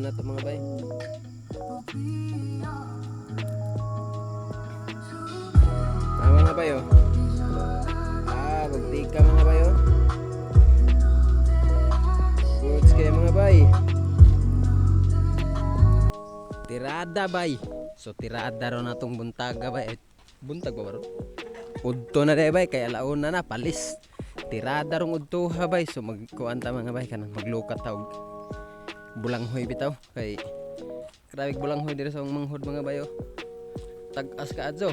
na to mga bay. Mga bay oh. Magtika mga bay oh. Goods kayo mga bay. Tirada bay. So tirada ro na tong buntaga bay. Buntag ba ron? Udto na day bay kay alauna na palis. Tirada rong udtuha bay. So magkuan ta mga bay kanang maglukat tawag. Bulanghoy bitaw kay grabe bulanghoy diri sa manghod mga bay oh. Tag-as ka adso.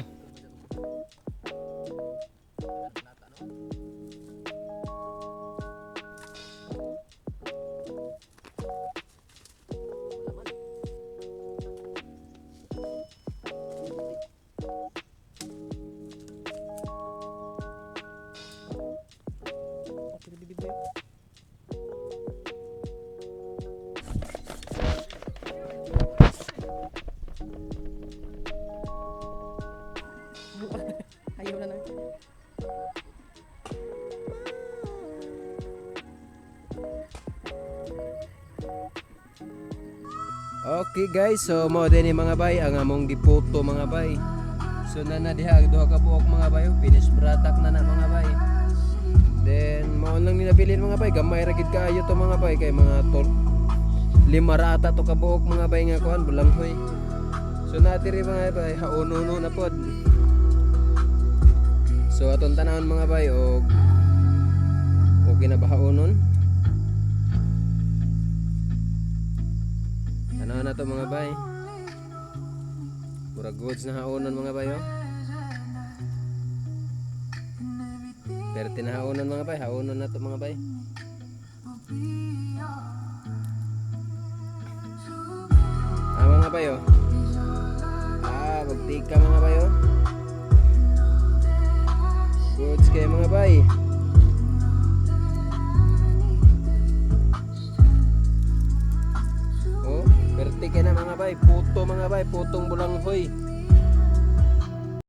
Ayaw na lang. Okay guys, so mo din ni mga bay ang among giputo mga bay. So na diha duha ka buok mga bay, finish product na mga bay. Then mao lang ni nabilin mga bay, gamay ra gid kaayo to mga bay kay mga tol. 5 rata to ka buok mga bay nga kuan bulanghoy. So na diri mga bay, hauno na pod. So aton tanawon mga bay og okay na ba haunon? Ano na to mga bay? Pura goods na haunon mga bay oh. Pero tinahaunon mga bay, haunon na to mga bay. Mga bay oh. Magtika mga bay oh. Goods kayo mga bay. Oh, berti ka na mga bay. Puto mga bay, putong bulanghoy.